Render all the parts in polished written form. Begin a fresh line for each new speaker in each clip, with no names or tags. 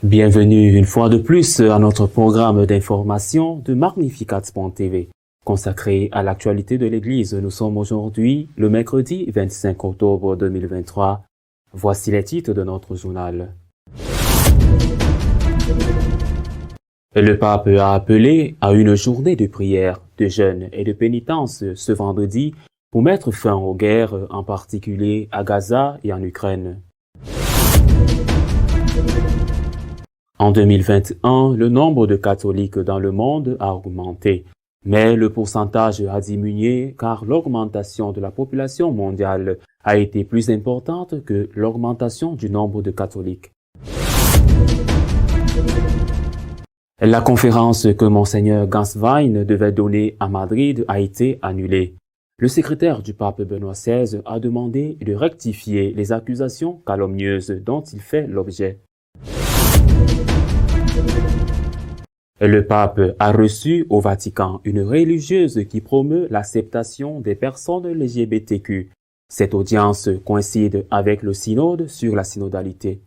Bienvenue une fois de plus à notre programme d'information de Magnificat.tv consacré à l'actualité de l'Église. Nous sommes aujourd'hui le mercredi 25 octobre 2023. Voici les titres de notre journal. Le pape a appelé à une journée de prière, de jeûne et de pénitence ce vendredi pour mettre fin aux guerres, en particulier à Gaza et en Ukraine. En 2021, le nombre de catholiques dans le monde a augmenté, mais le pourcentage a diminué car l'augmentation de la population mondiale a été plus importante que l'augmentation du nombre de catholiques. La conférence que Monseigneur Ganswein devait donner à Madrid a été annulée. Le secrétaire du pape Benoît XVI a demandé de rectifier les accusations calomnieuses dont il fait l'objet. Le pape a reçu au Vatican une religieuse qui promeut l'acceptation des personnes LGBTQ. Cette audience coïncide avec le synode sur la synodalité.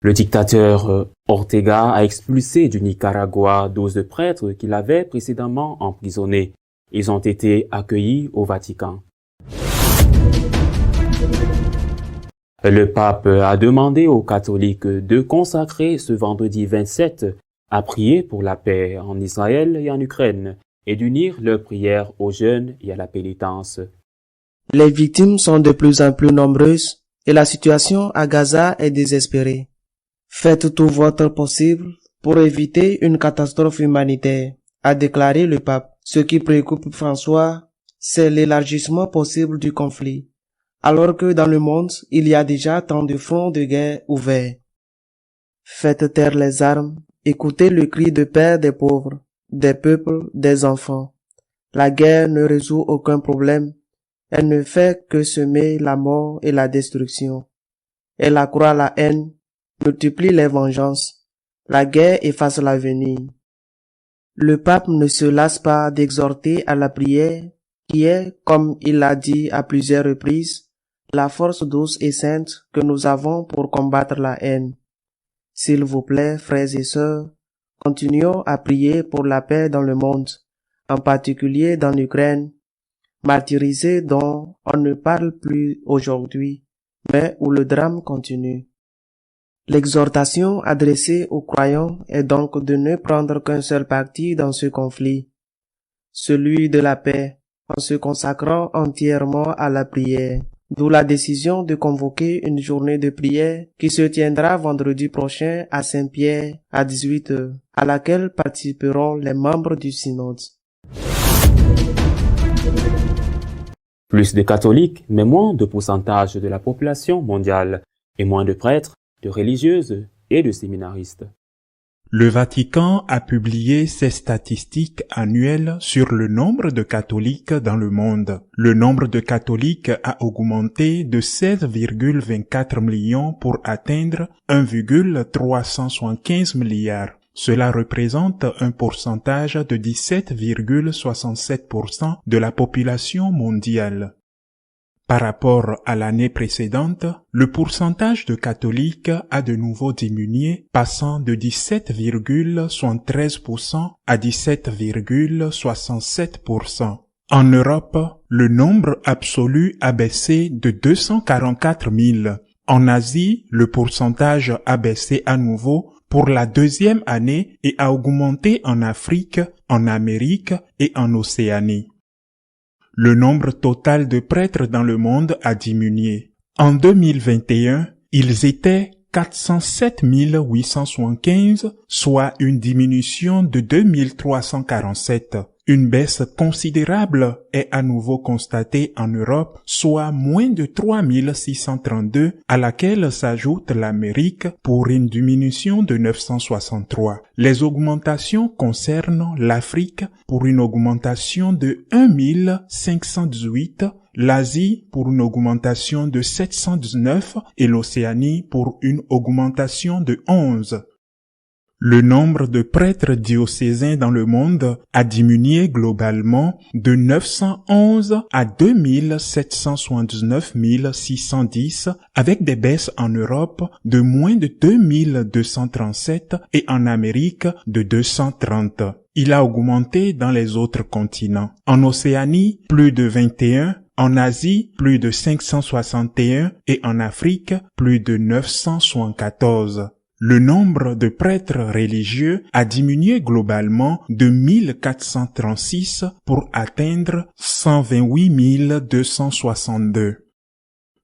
Le dictateur Ortega a expulsé du Nicaragua 12 prêtres qu'il avait précédemment emprisonnés. Ils ont été accueillis au Vatican. Le pape a demandé aux catholiques de consacrer ce vendredi 27 à prier pour la paix en Israël et en Ukraine et d'unir leurs prières aux jeûnes et à la pénitence.
Les victimes sont de plus en plus nombreuses et la situation à Gaza est désespérée. Faites tout votre possible pour éviter une catastrophe humanitaire, a déclaré le pape. Ce qui préoccupe François, c'est l'élargissement possible du conflit, alors que dans le monde, il y a déjà tant de fronts de guerre ouverts. Faites taire les armes, écoutez le cri de paix des pauvres, des peuples, des enfants. La guerre ne résout aucun problème, elle ne fait que semer la mort et la destruction. Elle accroît la haine, multiplie les vengeances. La guerre efface l'avenir. Le pape ne se lasse pas d'exhorter à la prière, qui est, comme il l'a dit à plusieurs reprises, la force douce et sainte que nous avons pour combattre la haine. S'il vous plaît, frères et sœurs, continuons à prier pour la paix dans le monde, en particulier dans l'Ukraine, martyrisée dont on ne parle plus aujourd'hui, mais où le drame continue. L'exhortation adressée aux croyants est donc de ne prendre qu'un seul parti dans ce conflit, celui de la paix, en se consacrant entièrement à la prière. D'où la décision de convoquer une journée de prière qui se tiendra vendredi prochain à Saint-Pierre à 18h, à laquelle participeront les membres du synode.
Plus de catholiques, mais moins de pourcentage de la population mondiale, et moins de prêtres, de religieuses et de séminaristes.
Le Vatican a publié ses statistiques annuelles sur le nombre de catholiques dans le monde. Le nombre de catholiques a augmenté de 16,24 millions pour atteindre 1,375 milliards. Cela représente un pourcentage de 17,67% de la population mondiale. Par rapport à l'année précédente, le pourcentage de catholiques a de nouveau diminué, passant de 17,73% à 17,67%. En Europe, le nombre absolu a baissé de 244 000. En Asie, le pourcentage a baissé à nouveau pour la deuxième année et a augmenté en Afrique, en Amérique et en Océanie. Le nombre total de prêtres dans le monde a diminué. En 2021, ils étaient 407 875, soit une diminution de 2347. Une baisse considérable est à nouveau constatée en Europe, soit moins de 3632, à laquelle s'ajoute l'Amérique pour une diminution de 963. Les augmentations concernent l'Afrique pour une augmentation de 1518, l'Asie pour une augmentation de 719 et l'Océanie pour une augmentation de 11. Le nombre de prêtres diocésains dans le monde a diminué globalement de 911 à 2779 610, avec des baisses en Europe de moins de 2237 et en Amérique de 230. Il a augmenté dans les autres continents. En Océanie, plus de 21, en Asie, plus de 561 et en Afrique, plus de 974. Le nombre de prêtres religieux a diminué globalement de 1436 pour atteindre 128 262.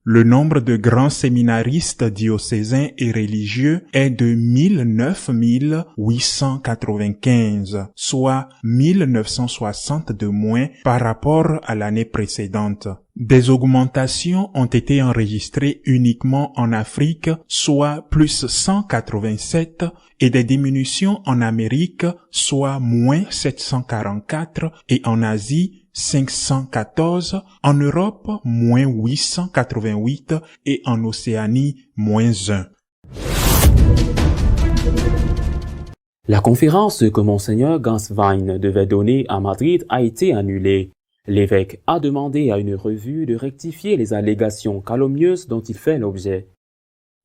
Le nombre de grands séminaristes diocésains et religieux est de 1009 895, soit 1960 de moins par rapport à l'année précédente. Des augmentations ont été enregistrées uniquement en Afrique, soit plus 187, et des diminutions en Amérique, soit moins 744, et en Asie, 514, en Europe, moins 888 et en Océanie, moins 1.
La conférence que Monseigneur Ganswein devait donner à Madrid a été annulée. L'évêque a demandé à une revue de rectifier les allégations calomnieuses dont il fait l'objet.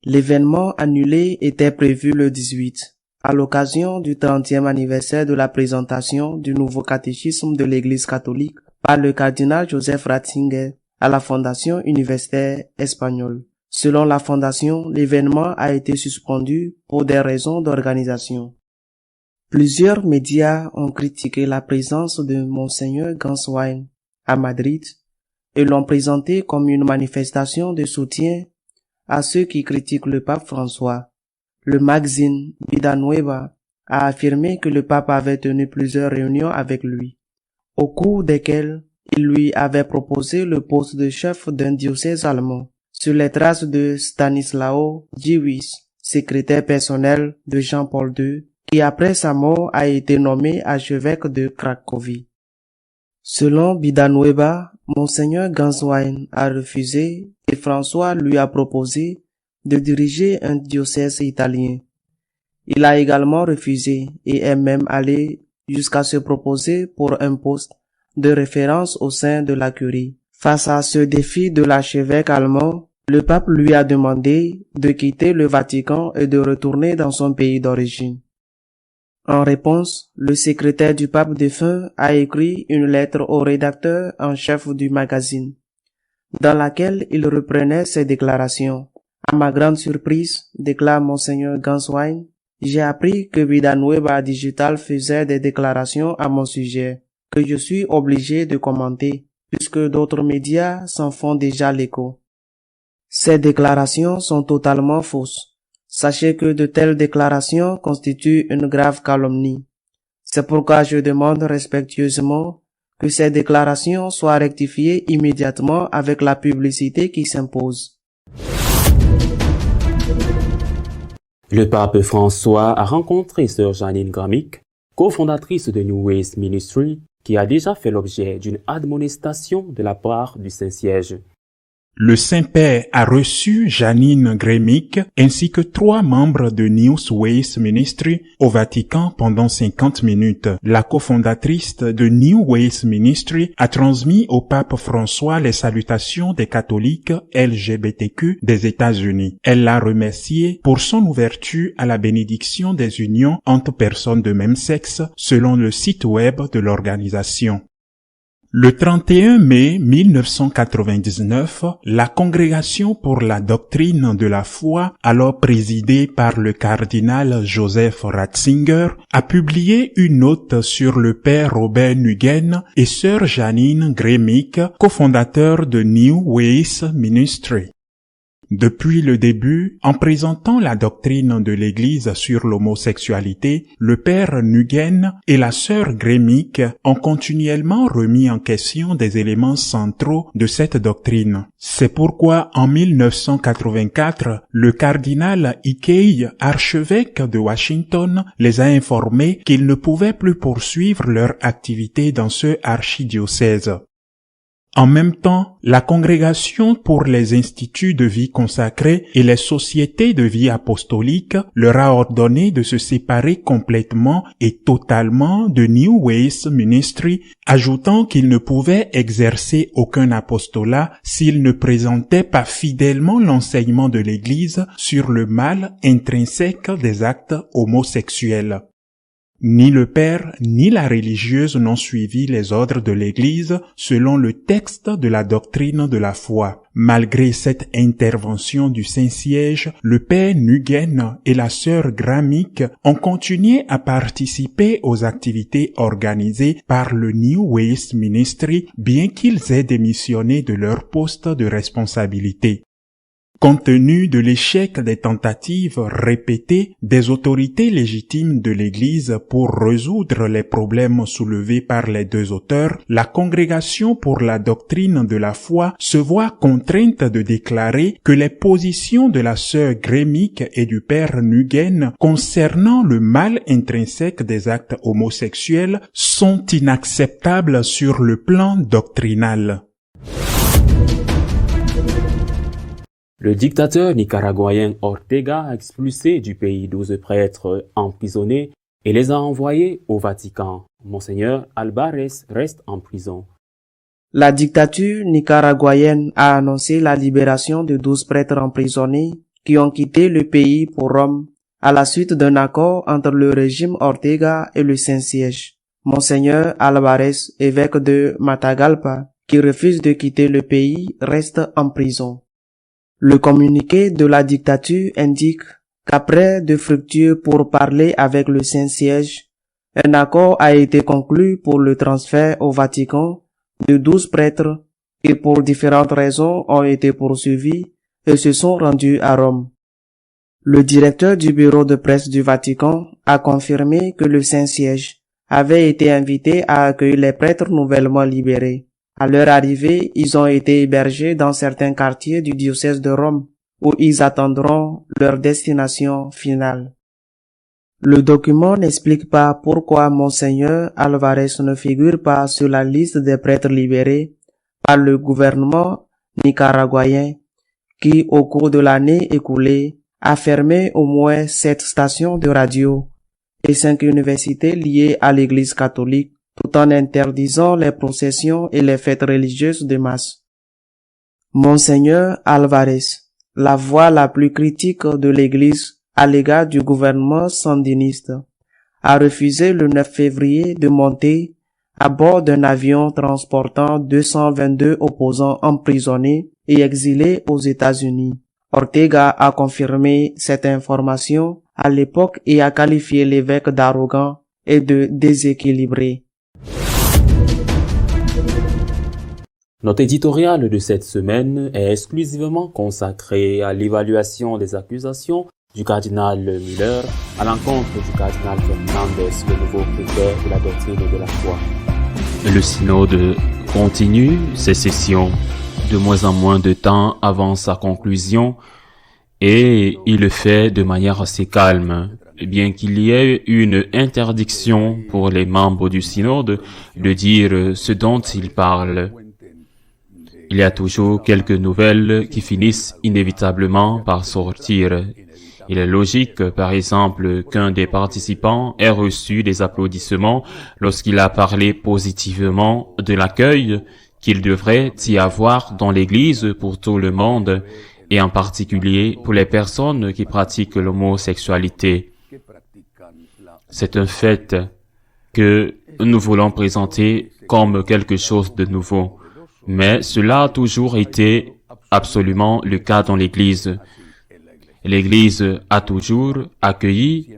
L'événement annulé était prévu le 18, à l'occasion du 30e anniversaire de la présentation du nouveau catéchisme de l'Église catholique par le cardinal Joseph Ratzinger à la Fondation universitaire espagnole. Selon la Fondation, l'événement a été suspendu pour des raisons d'organisation. Plusieurs médias ont critiqué la présence de Monseigneur Ganswein à Madrid et l'ont présenté comme une manifestation de soutien à ceux qui critiquent le pape François. Le magazine Vida Nueva a affirmé que le pape avait tenu plusieurs réunions avec lui, au cours desquelles il lui avait proposé le poste de chef d'un diocèse allemand, sur les traces de Stanislao Dziwisz, secrétaire personnel de Jean-Paul II, qui après sa mort a été nommé archevêque de Cracovie. Selon Vida Nueva, Monseigneur Ganswein a refusé et François lui a proposé de diriger un diocèse italien. Il a également refusé et est même allé jusqu'à se proposer pour un poste de référence au sein de la curie. Face à ce défi de l'archevêque allemand, le pape lui a demandé de quitter le Vatican et de retourner dans son pays d'origine. En réponse, le secrétaire du pape défunt a écrit une lettre au rédacteur en chef du magazine, dans laquelle il reprenait ses déclarations. À ma grande surprise, déclare Monseigneur Ganswein, j'ai appris que Vida Nueva Digital faisait des déclarations à mon sujet, que je suis obligé de commenter, puisque d'autres médias s'en font déjà l'écho. Ces déclarations sont totalement fausses. Sachez que de telles déclarations constituent une grave calomnie. C'est pourquoi je demande respectueusement que ces déclarations soient rectifiées immédiatement avec la publicité qui s'impose.
Le pape François a rencontré sœur Janine Gramick, cofondatrice de New Ways Ministry, qui a déjà fait l'objet d'une admonestation de la part du Saint-Siège.
Le Saint-Père a reçu Janine Gramick ainsi que 3 membres de New Ways Ministry au Vatican pendant 50 minutes. La cofondatrice de New Ways Ministry a transmis au pape François les salutations des catholiques LGBTQ des États-Unis. Elle l'a remercié pour son ouverture à la bénédiction des unions entre personnes de même sexe selon le site web de l'organisation. Le 31 mai 1999, la Congrégation pour la doctrine de la foi, alors présidée par le cardinal Joseph Ratzinger, a publié une note sur le père Robert Nugent et sœur Janine Gramick, cofondateurs de New Ways Ministry. Depuis le début, en présentant la doctrine de l'Église sur l'homosexualité, le père Nugent et la sœur Gramick ont continuellement remis en question des éléments centraux de cette doctrine. C'est pourquoi, en 1984, le cardinal Hickey, archevêque de Washington, les a informés qu'ils ne pouvaient plus poursuivre leur activité dans ce archidiocèse. En même temps, la Congrégation pour les instituts de vie consacrée et les sociétés de vie apostolique leur a ordonné de se séparer complètement et totalement de New Ways Ministry, ajoutant qu'ils ne pouvaient exercer aucun apostolat s'ils ne présentaient pas fidèlement l'enseignement de l'Église sur le mal intrinsèque des actes homosexuels. Ni le père ni la religieuse n'ont suivi les ordres de l'Église selon le texte de la doctrine de la foi. Malgré cette intervention du Saint-Siège, le père Nugent et la sœur Gramick ont continué à participer aux activités organisées par le New Ways Ministry, bien qu'ils aient démissionné de leur poste de responsabilité. Compte tenu de l'échec des tentatives répétées des autorités légitimes de l'Église pour résoudre les problèmes soulevés par les deux auteurs, la Congrégation pour la doctrine de la foi se voit contrainte de déclarer que les positions de la sœur Gremick et du père Nugent concernant le mal intrinsèque des actes homosexuels sont inacceptables sur le plan doctrinal.
Le dictateur nicaraguayen Ortega a expulsé du pays 12 prêtres emprisonnés et les a envoyés au Vatican. Monseigneur Alvarez reste en prison.
La dictature nicaraguayenne a annoncé la libération de 12 prêtres emprisonnés qui ont quitté le pays pour Rome à la suite d'un accord entre le régime Ortega et le Saint-Siège. Monseigneur Alvarez, évêque de Matagalpa, qui refuse de quitter le pays, reste en prison. Le communiqué de la dictature indique qu'après de fructueux pourparlers avec le Saint-Siège, un accord a été conclu pour le transfert au Vatican de 12 prêtres qui pour différentes raisons ont été poursuivis et se sont rendus à Rome. Le directeur du bureau de presse du Vatican a confirmé que le Saint-Siège avait été invité à accueillir les prêtres nouvellement libérés. À leur arrivée, ils ont été hébergés dans certains quartiers du diocèse de Rome, où ils attendront leur destination finale. Le document n'explique pas pourquoi Monseigneur Alvarez ne figure pas sur la liste des prêtres libérés par le gouvernement nicaraguayen, qui, au cours de l'année écoulée, a fermé au moins 7 stations de radio et 5 universités liées à l'Église catholique, tout en interdisant les processions et les fêtes religieuses de masse. Monseigneur Alvarez, la voix la plus critique de l'Église à l'égard du gouvernement sandiniste, a refusé le 9 février de monter à bord d'un avion transportant 222 opposants emprisonnés et exilés aux États-Unis. Ortega a confirmé cette information à l'époque et a qualifié l'évêque d'arrogant et de déséquilibré.
Notre éditorial de cette semaine est exclusivement consacré à l'évaluation des accusations du cardinal Müller à l'encontre du cardinal Fernandez, le nouveau prêteur de la doctrine de la foi. Le synode continue ses sessions de moins en moins de temps avant sa conclusion et il le fait de manière assez calme. Bien qu'il y ait une interdiction pour les membres du synode de dire ce dont ils parlent, il y a toujours quelques nouvelles qui finissent inévitablement par sortir. Il est logique, par exemple, qu'un des participants ait reçu des applaudissements lorsqu'il a parlé positivement de l'accueil qu'il devrait y avoir dans l'Église pour tout le monde, et en particulier pour les personnes qui pratiquent l'homosexualité. C'est un fait que nous voulons présenter comme quelque chose de nouveau. Mais cela a toujours été absolument le cas dans l'Église. L'Église a toujours accueilli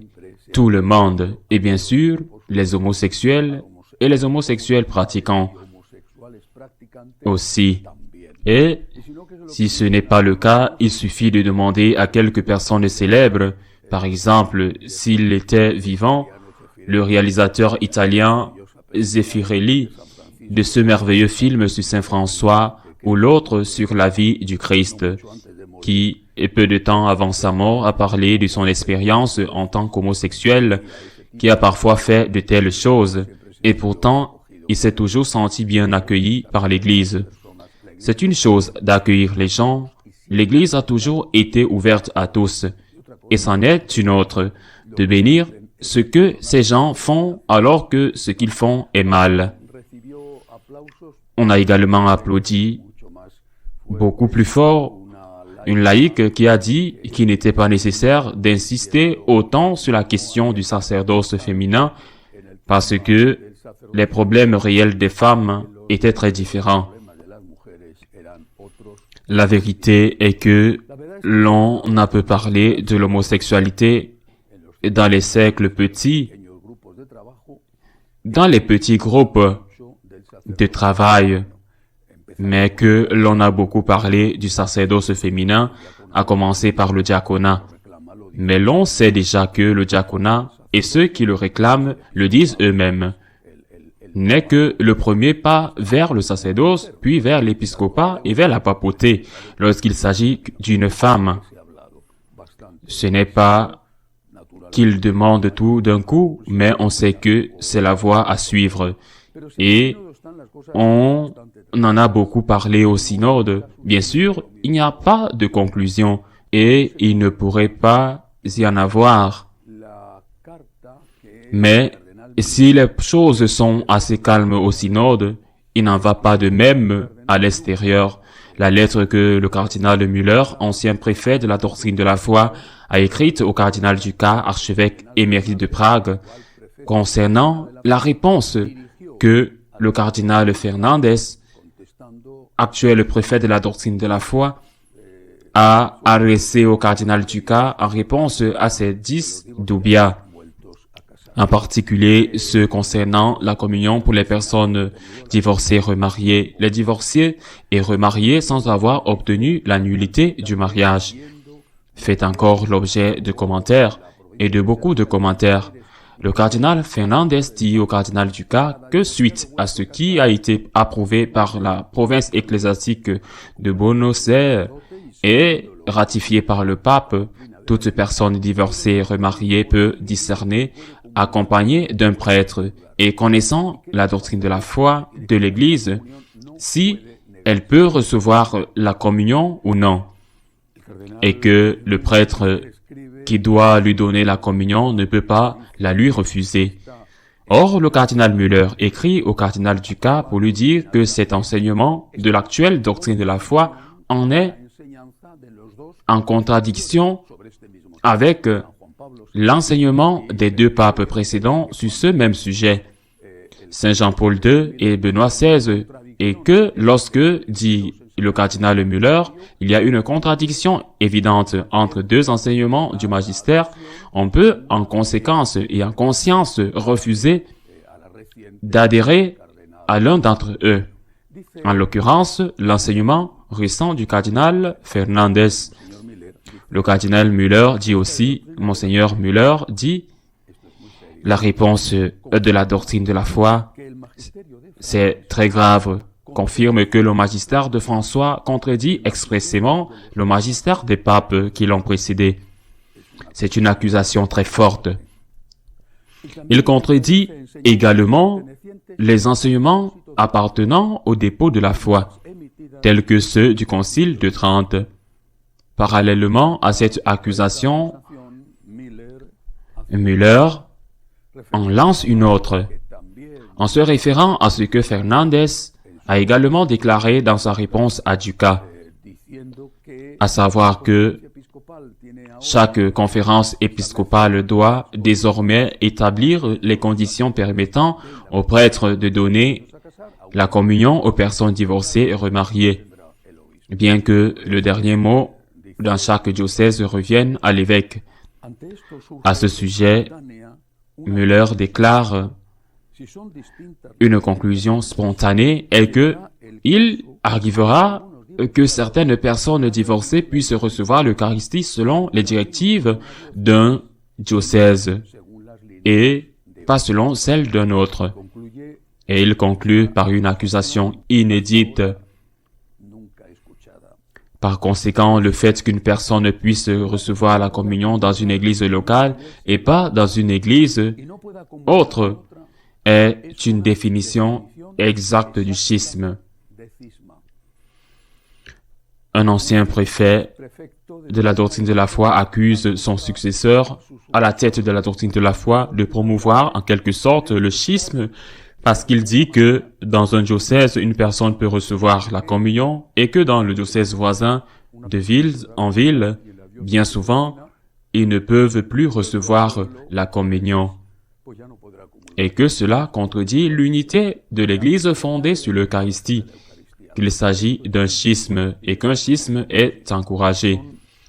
tout le monde, et bien sûr, les homosexuels et les homosexuels pratiquants aussi. Et si ce n'est pas le cas, il suffit de demander à quelques personnes célèbres, par exemple, s'il était vivant, le réalisateur italien Zeffirelli, de ce merveilleux film sur Saint François ou l'autre sur la vie du Christ, qui, peu de temps avant sa mort, a parlé de son expérience en tant qu'homosexuel, qui a parfois fait de telles choses, et pourtant, il s'est toujours senti bien accueilli par l'Église. C'est une chose d'accueillir les gens. L'Église a toujours été ouverte à tous. Et c'en est une autre, de bénir ce que ces gens font alors que ce qu'ils font est mal. On a également applaudi beaucoup plus fort une laïque qui a dit qu'il n'était pas nécessaire d'insister autant sur la question du sacerdoce féminin parce que les problèmes réels des femmes étaient très différents. La vérité est que l'on a peu parlé de l'homosexualité dans les siècles petits, dans les petits groupes de travail, mais que l'on a beaucoup parlé du sacerdoce féminin, à commencer par le diaconat. Mais l'on sait déjà que le diaconat, et ceux qui le réclament le disent eux-mêmes, n'est que le premier pas vers le sacerdoce, puis vers l'épiscopat et vers la papauté, lorsqu'il s'agit d'une femme. Ce n'est pas qu'il demande tout d'un coup, mais on sait que c'est la voie à suivre. Et on en a beaucoup parlé au synode. Bien sûr, il n'y a pas de conclusion et il ne pourrait pas y en avoir. Mais si les choses sont assez calmes au synode, il n'en va pas de même à l'extérieur. La lettre que le cardinal Müller, ancien préfet de la doctrine de la foi, a écrite au cardinal Dukas, archevêque émérite de Prague, concernant la réponse que le cardinal Fernandez, actuel préfet de la doctrine de la foi, a adressée au cardinal Dukas en réponse à ses 10 dubia. En particulier ceux concernant la communion pour les personnes divorcées remariées, les divorcés et remariés sans avoir obtenu la nullité du mariage, fait encore l'objet de commentaires et de beaucoup de commentaires. Le cardinal Fernandez dit au cardinal Dukas que suite à ce qui a été approuvé par la province ecclésiastique de Buenos Aires et ratifié par le pape, toute personne divorcée remariée peut discerner accompagné d'un prêtre et connaissant la doctrine de la foi de l'Église, si elle peut recevoir la communion ou non, et que le prêtre qui doit lui donner la communion ne peut pas la lui refuser. Or, le cardinal Müller écrit au cardinal Dukas pour lui dire que cet enseignement de l'actuelle doctrine de la foi en est en contradiction avec l'enseignement des deux papes précédents sur ce même sujet, Saint Jean-Paul II et Benoît XVI, et que lorsque, dit le cardinal Müller, il y a une contradiction évidente entre deux enseignements du magistère, on peut en conséquence et en conscience refuser d'adhérer à l'un d'entre eux, en l'occurrence l'enseignement récent du cardinal Fernandez. Le cardinal Müller dit aussi, Monseigneur Müller dit, la réponse de la doctrine de la foi, c'est très grave, confirme que le magistère de François contredit expressément le magistère des papes qui l'ont précédé. C'est une accusation très forte. Il contredit également les enseignements appartenant au dépôt de la foi, tels que ceux du Concile de Trente. Parallèlement à cette accusation, Müller en lance une autre, en se référant à ce que Fernandez a également déclaré dans sa réponse à Dukas, à savoir que chaque conférence épiscopale doit désormais établir les conditions permettant aux prêtres de donner la communion aux personnes divorcées et remariées, bien que le dernier mot dans chaque diocèse revienne à l'évêque. À ce sujet, Müller déclare une conclusion spontanée est que il arrivera que certaines personnes divorcées puissent recevoir l'Eucharistie selon les directives d'un diocèse et pas selon celles d'un autre. Et il conclut par une accusation inédite. Par conséquent, le fait qu'une personne puisse recevoir la communion dans une église locale et pas dans une église autre est une définition exacte du schisme. Un ancien préfet de la doctrine de la foi accuse son successeur à la tête de la doctrine de la foi de promouvoir en quelque sorte le schisme parce qu'il dit que dans un diocèse, une personne peut recevoir la communion et que dans le diocèse voisin de ville en ville, bien souvent, ils ne peuvent plus recevoir la communion et que cela contredit l'unité de l'Église fondée sur l'Eucharistie, qu'il s'agit d'un schisme et qu'un schisme est encouragé.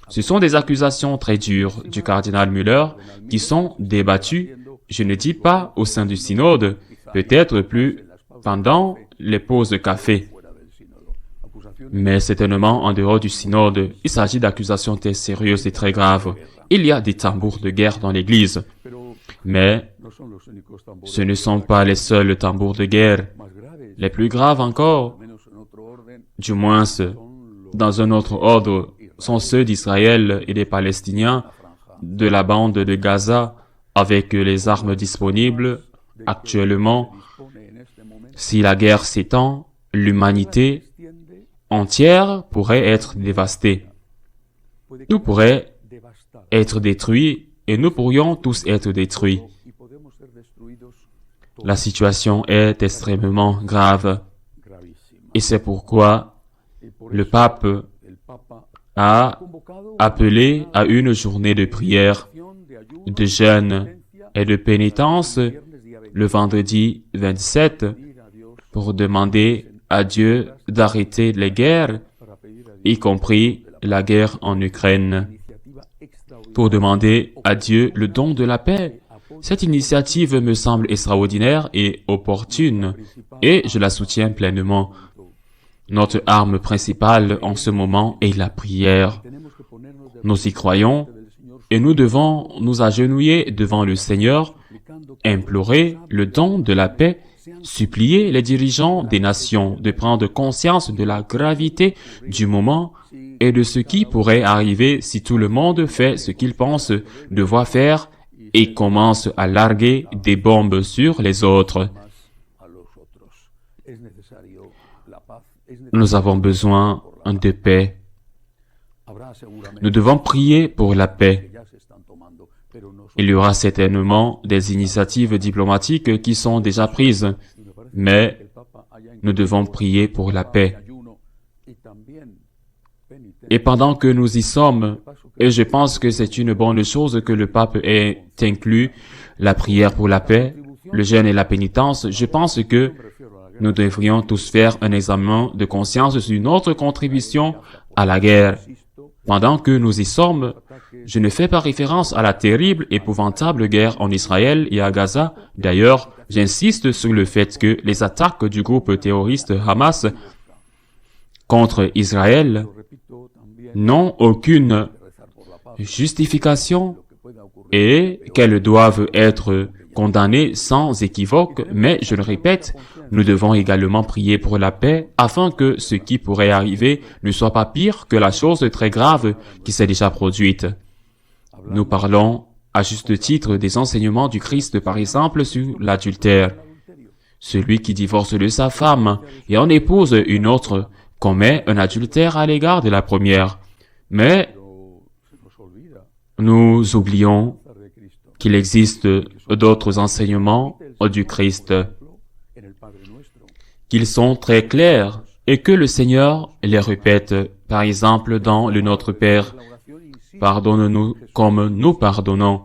Ce sont des accusations très dures du cardinal Müller qui sont débattues, je ne dis pas au sein du synode, peut-être plus pendant les pauses de café, mais certainement en dehors du synode. Il s'agit d'accusations très sérieuses et très graves. Il y a des tambours de guerre dans l'Église, mais ce ne sont pas les seuls tambours de guerre. Les plus graves encore, du moins dans un autre ordre, sont ceux d'Israël et des Palestiniens de la bande de Gaza avec les armes disponibles actuellement. Si la guerre s'étend, l'humanité entière pourrait être dévastée. Tout pourrait être détruit et nous pourrions tous être détruits. La situation est extrêmement grave et c'est pourquoi le pape a appelé à une journée de prière, de jeûne et de pénitence le vendredi 27 pour demander à Dieu d'arrêter les guerres, y compris la guerre en Ukraine, pour demander à Dieu le don de la paix. Cette initiative me semble extraordinaire et opportune, et je la soutiens pleinement. Notre arme principale en ce moment est la prière. Nous y croyons, et nous devons nous agenouiller devant le Seigneur, implorer le don de la paix, supplier les dirigeants des nations de prendre conscience de la gravité du moment et de ce qui pourrait arriver si tout le monde fait ce qu'il pense devoir faire et commence à larguer des bombes sur les autres. Nous avons besoin de paix. Nous devons prier pour la paix. Il y aura certainement des initiatives diplomatiques qui sont déjà prises, mais nous devons prier pour la paix. Et pendant que nous y sommes, et je pense que c'est une bonne chose que le pape ait inclus la prière pour la paix, le jeûne et la pénitence, je pense que nous devrions tous faire un examen de conscience sur notre contribution à la guerre. Pendant que nous y sommes, je ne fais pas référence à la terrible, épouvantable guerre en Israël et à Gaza. D'ailleurs, j'insiste sur le fait que les attaques du groupe terroriste Hamas contre Israël n'ont aucune justification et qu'elles doivent être condamnées sans équivoque, mais je le répète, nous devons également prier pour la paix afin que ce qui pourrait arriver ne soit pas pire que la chose très grave qui s'est déjà produite. Nous parlons à juste titre des enseignements du Christ, par exemple, sur l'adultère. Celui qui divorce de sa femme et en épouse une autre commet un adultère à l'égard de la première. Mais nous oublions qu'il existe d'autres enseignements du Christ, qu'ils sont très clairs et que le Seigneur les répète, par exemple dans le Notre Père, « Pardonne-nous comme nous pardonnons ».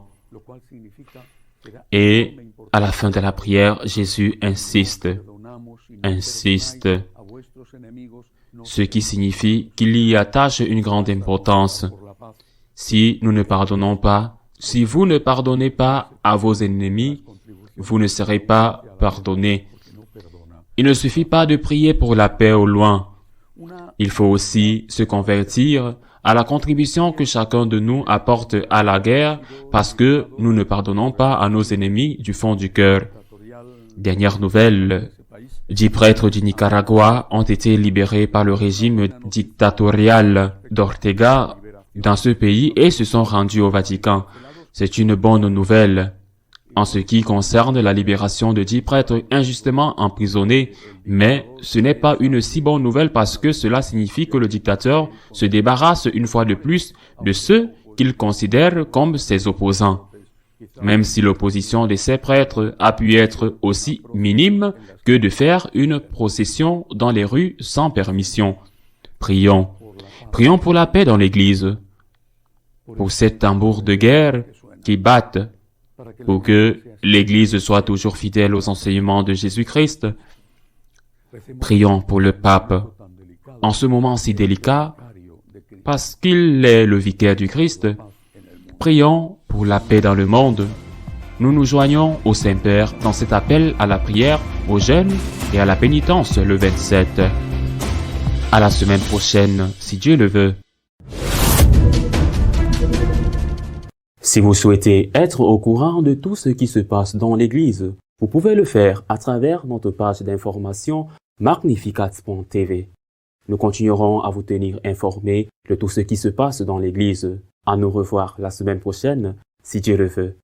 Et à la fin de la prière, Jésus insiste, ce qui signifie qu'il y attache une grande importance. Si nous ne pardonnons pas, si vous ne pardonnez pas à vos ennemis, vous ne serez pas pardonnés. Il ne suffit pas de prier pour la paix au loin. Il faut aussi se convertir à la contribution que chacun de nous apporte à la guerre parce que nous ne pardonnons pas à nos ennemis du fond du cœur. Dernière nouvelle, 10 prêtres du Nicaragua ont été libérés par le régime dictatorial d'Ortega dans ce pays et se sont rendus au Vatican. C'est une bonne nouvelle. en ce qui concerne la libération de 10 prêtres injustement emprisonnés, mais ce n'est pas une si bonne nouvelle parce que cela signifie que le dictateur se débarrasse une fois de plus de ceux qu'il considère comme ses opposants. Même si l'opposition de ces prêtres a pu être aussi minime que de faire une procession dans les rues sans permission. Prions. Prions pour la paix dans l'Église, pour ces tambours de guerre qui battent, pour que l'Église soit toujours fidèle aux enseignements de Jésus-Christ. Prions pour le pape, en ce moment si délicat, parce qu'il est le vicaire du Christ. Prions pour la paix dans le monde. Nous nous joignons au Saint-Père dans cet appel à la prière, au jeûne et à la pénitence le 27. À la semaine prochaine, si Dieu le veut. Si vous souhaitez être au courant de tout ce qui se passe dans l'Église, vous pouvez le faire à travers notre page d'information magnificat.tv. Nous continuerons à vous tenir informés de tout ce qui se passe dans l'Église. À nous revoir la semaine prochaine, si Dieu le veut.